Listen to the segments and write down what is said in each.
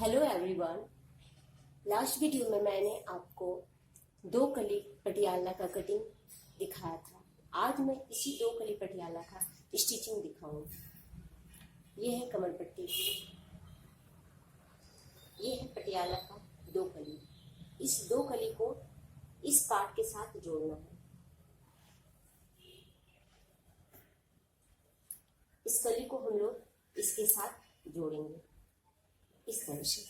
Hello everyone. Last video में मैंने आपको दो कली पटियाला का कटिंग दिखाया था। आज मैं इसी दो कली पटियाला का स्टिचिंग दिखाऊंगी। ये है कमर पट्टी, ये है पटियाला का दो कली। इस दो कली को इस पार्ट के साथ जोड़ना है। इस कली को हम लोग इसके साथ जोड़ेंगे इस तरह से।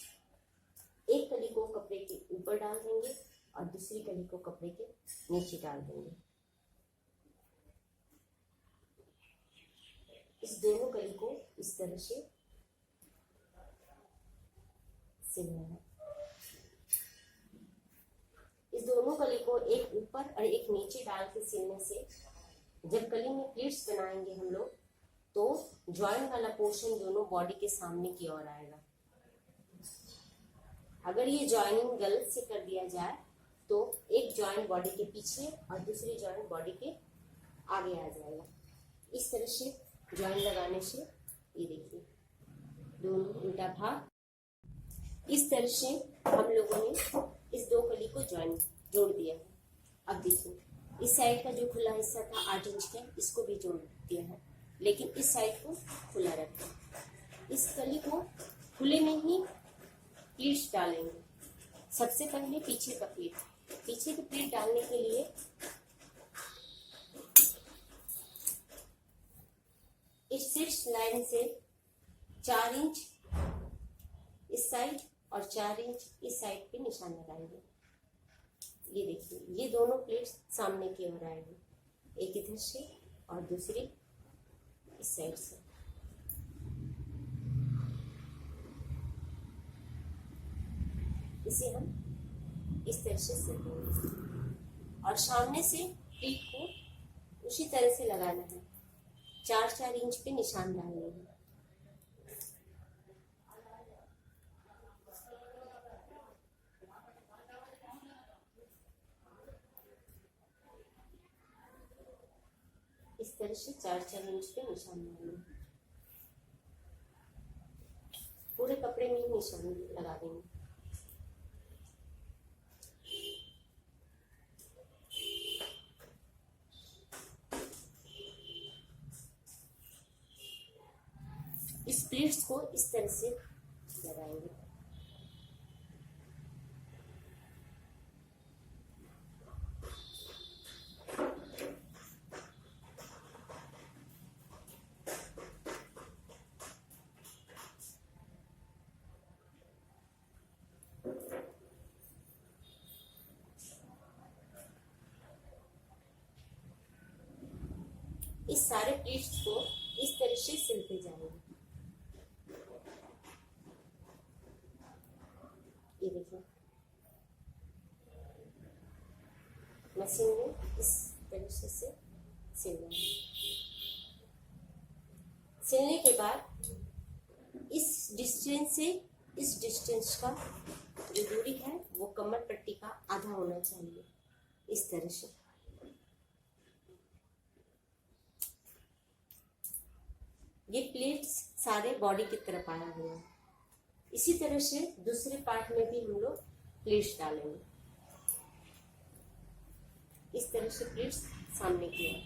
एक कली को कपड़े के ऊपर डाल देंगे और दूसरी कली को कपड़े के नीचे डाल देंगे। इस दोनों कली को इस तरह से सिलना है। इस दोनों कली को एक ऊपर और एक नीचे डाल के सिलने से जब कली में प्लीट्स बनाएंगे हम लोग तो जॉइंट वाला पोर्शन दोनों बॉडी के सामने की ओर आएगा। अगर ये जॉइनिंग गलत से कर दिया जाए तो एक जॉइंट बॉडी के पीछे और दूसरी जॉइंट बॉडी के आगे आ जाएगा। इस तरह से जॉइंट लगाने से ये देखिए दोनों उल्टा भाग। इस तरह से हम लोगों ने इस दो कली को जोड़ दिया है। अब देखिए इस साइड का जो खुला हिस्सा था 8 इंच का, इसको भी जोड़ दिया है, लेकिन इस साइड को खुला रखा। इस कली को खुले में ही प्लीट्स डालेंगे। सबसे पहले पीछे का प्लीट डालने के लिए इस शीर्ष लाइन से 4 इंच इस साइड और 4 इंच इस साइड पे निशान लगाएंगे। ये देखिए ये दोनों प्लेट्स सामने की ओर आएगी, एक इधर से और दूसरी इस साइड से। इसे हम इस तरह से सिल देंगे और सामने से प्लीट को उसी तरह से लगाना है। 4-4 इंच पे निशान डालने हैं। इस तरह से 4-4 इंच पे निशान डालने हैं। पूरे कपड़े में ही निशान लगा देंगे। इस प्लीट्स को इस तरह से लगाएंगे। इस सारे प्लीट्स को इस तरह से सिलते जाएंगे। ये देखिए मशीन में इस तरह से सिलना है। सिलने के बाद इस डिस्टेंस से इस डिस्टेंस का जो दूरी है वो कमर पट्टी का आधा होना चाहिए। इस तरह से ये प्लेट्स सारे बॉडी की तरफ आया हुआ है। इसी तरह से दूसरे पार्ट में भी हम लोग प्लेट्स डालेंगे। इस तरह से प्लेट्स सामने की ओर।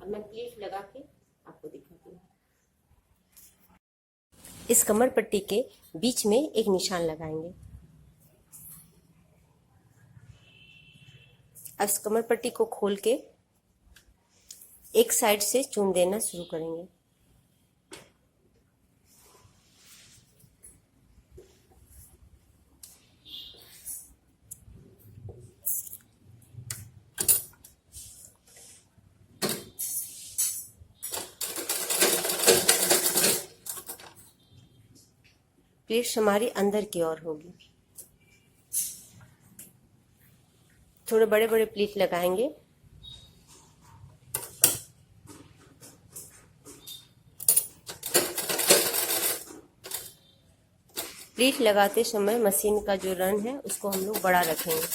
अब मैं प्लेट लगा के आपको दिखाती हूँ। इस कमर पट्टी के बीच में एक निशान लगाएंगे। अब इस कमर पट्टी को खोल के एक साइड से चून देना शुरू करेंगे। प्लेट्स हमारी अंदर की ओर होगी। थोड़े बड़े बड़े प्लीट लगाएंगे। प्लीट लगाते समय मशीन का जो रन है उसको हम लोग बड़ा रखेंगे।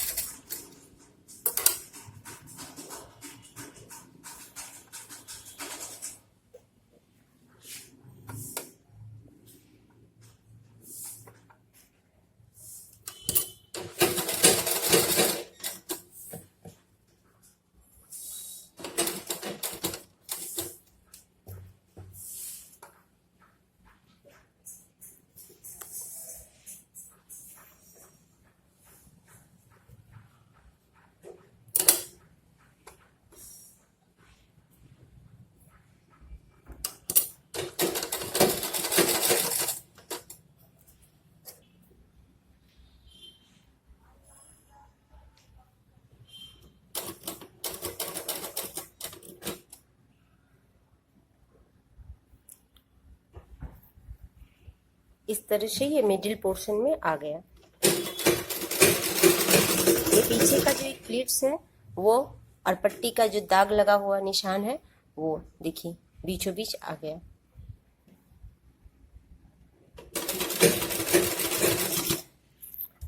इस तरह से ये मिडिल पोर्शन में आ गया। ये पीछे का जो एक प्लीट्स है वो और पट्टी का जो दाग लगा हुआ निशान है वो देखिए बीचों बीच आ गया।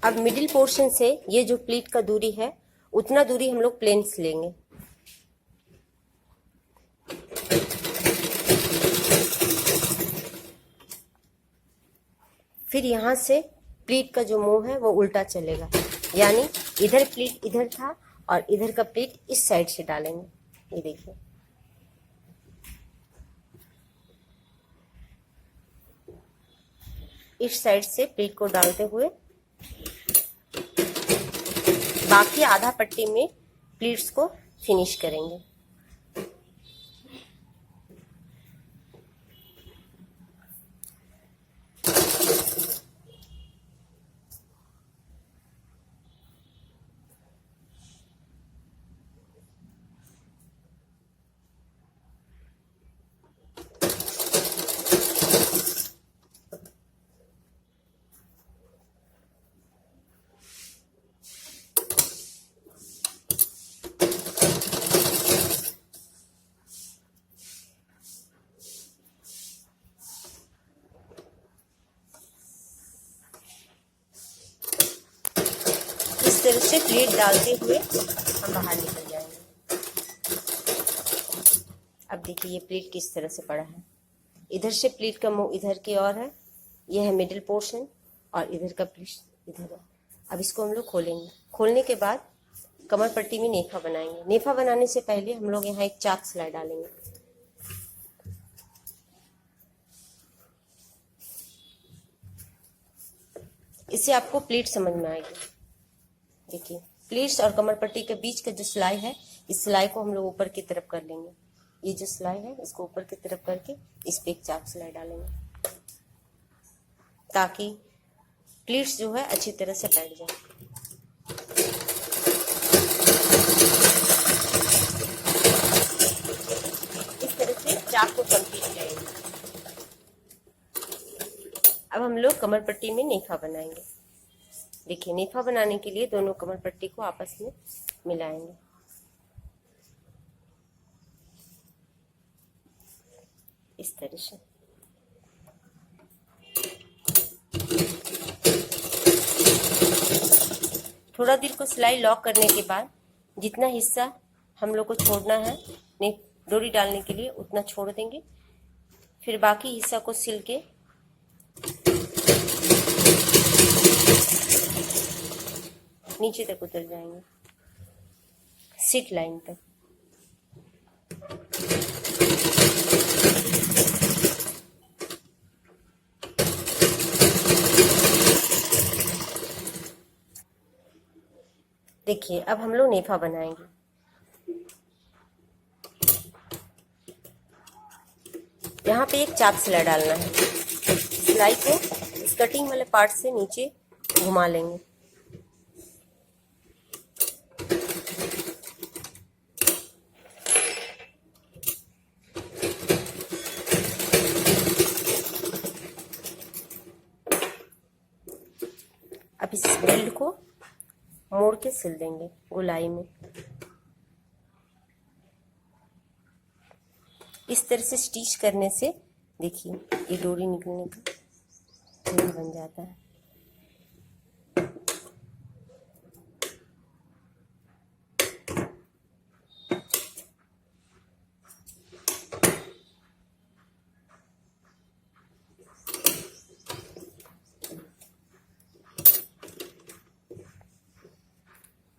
अब मिडिल पोर्शन से ये जो प्लीट का दूरी है उतना दूरी हम लोग प्लेन से लेंगे। फिर यहाँ से प्लीट का जो मुंह है वो उल्टा चलेगा, यानी इधर प्लीट इधर था और इधर का प्लीट इस साइड से डालेंगे। ये देखिए इस साइड से प्लीट को डालते हुए बाकी आधा पट्टी में प्लीट्स को फिनिश करेंगे। इस तरह से प्लेट डालते हुए हम बाहर निकल जाएंगे। अब देखिए ये प्लेट किस तरह से पड़ा है। इधर से प्लेट का मुंह इधर की ओर है, यह है मिडिल पोर्शन और इधर का प्लेट इधर है। अब इसको हम लोग खोलेंगे। खोलने के बाद कमर पट्टी में नेफा बनाएंगे। नेफा बनाने से पहले हम लोग यहाँ एक चाक सिलाई डालेंगे। इससे आपको प्लेट समझ में आएगी। देखिए प्लेट्स और कमर पट्टी के बीच का जो सिलाई है, इस सिलाई को हम लोग ऊपर की तरफ कर लेंगे। ये जो सिलाई है इसको ऊपर की तरफ करके इस पे एक चाक सिलाई डालेंगे ताकि प्लेट्स जो है अच्छी तरह से बैठ जाए। इस तरह से चाक को कंप्लीट करेंगे। अब हम लोग कमर पट्टी में नेफा बनाएंगे। देखिए नेफा बनाने के लिए दोनों कमर पट्टी को आपस में मिलाएंगे। इस तरह से थोड़ा देर को सिलाई लॉक करने के बाद जितना हिस्सा हम लोग को छोड़ना है डोरी डालने के लिए उतना छोड़ देंगे। फिर बाकी हिस्सा को सिल के नीचे तक उतर जाएंगे, सिट लाइन तक। देखिए अब हम लोग नेफा बनाएंगे। यहाँ पे एक चाक सिलाई डालना है। सिलाई को इस कटिंग वाले पार्ट से नीचे घुमा लेंगे। अब इस बेल्ट को मोड़ के सिल देंगे गोलाई में। इस तरह से स्टिच करने से देखिए ये डोरी निकलने का नियम बन जाता है।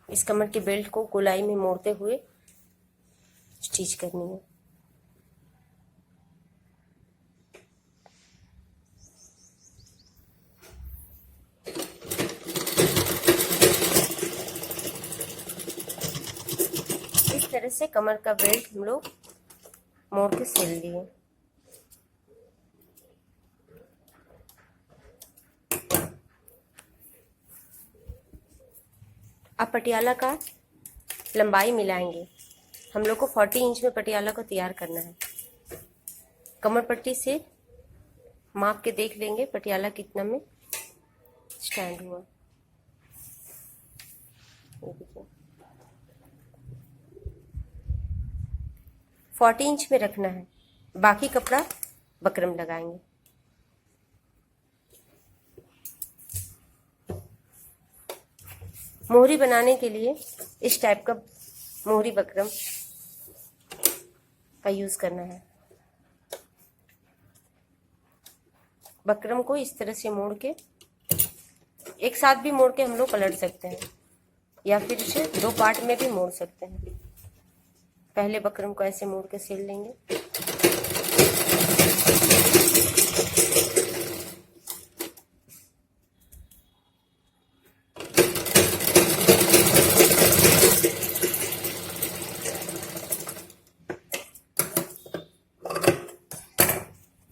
इस कमर के बेल्ट को गोलाई में मोड़ते हुए स्टिच करनी है। इस तरह से कमर का बेल्ट हम लोग मोड़ के सिल लिए। अब पटियाला का लंबाई मिलाएंगे। हम लोग को 40 इंच में पटियाला को तैयार करना है। कमर पट्टी से माप के देख लेंगे पटियाला कितना में स्टैंड हुआ। ये देखिए 40 इंच में रखना है, बाकी कपड़ा बकरम लगाएंगे। मोहरी बनाने के लिए इस टाइप का मोहरी बकरम का यूज करना है। बकरम को इस तरह से मोड़ के, एक साथ भी मोड़ के हम लोग पलट सकते हैं या फिर इसे 2 पार्ट में भी मोड़ सकते हैं। पहले बकरम को ऐसे मोड़ के सिल लेंगे।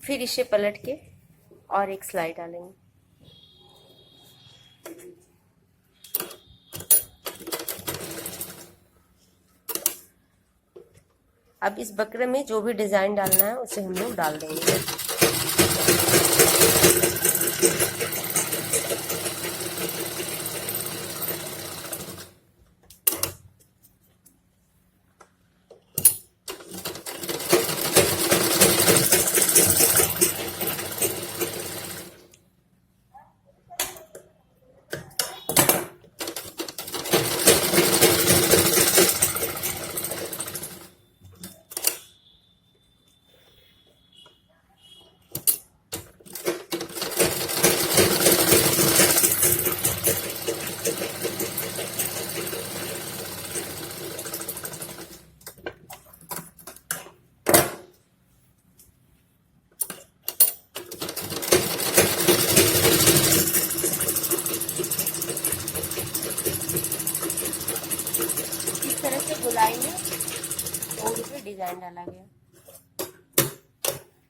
फिर इसे पलट के और एक सिलाई डालेंगे। अब इस बकरम में जो भी डिजाइन डालना है उसे हम लोग डाल देंगे। गोलाई में मोहरी पे डिजाइन डाला गया।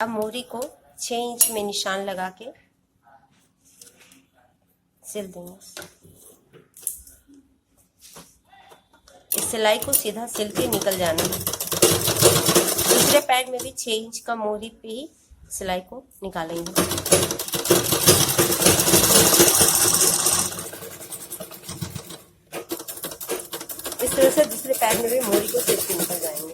अब मोहरी को 6 इंच में निशान लगा के सिल देंगे। इस सिलाई को सीधा सिल के निकल जाना है। दूसरे पैर में भी 6 इंच का मोहरी पे ही सिलाई को निकालेंगे। इस तरह से दूसरे पैर में भी मोहरी को सिल के निकल जाएंगे।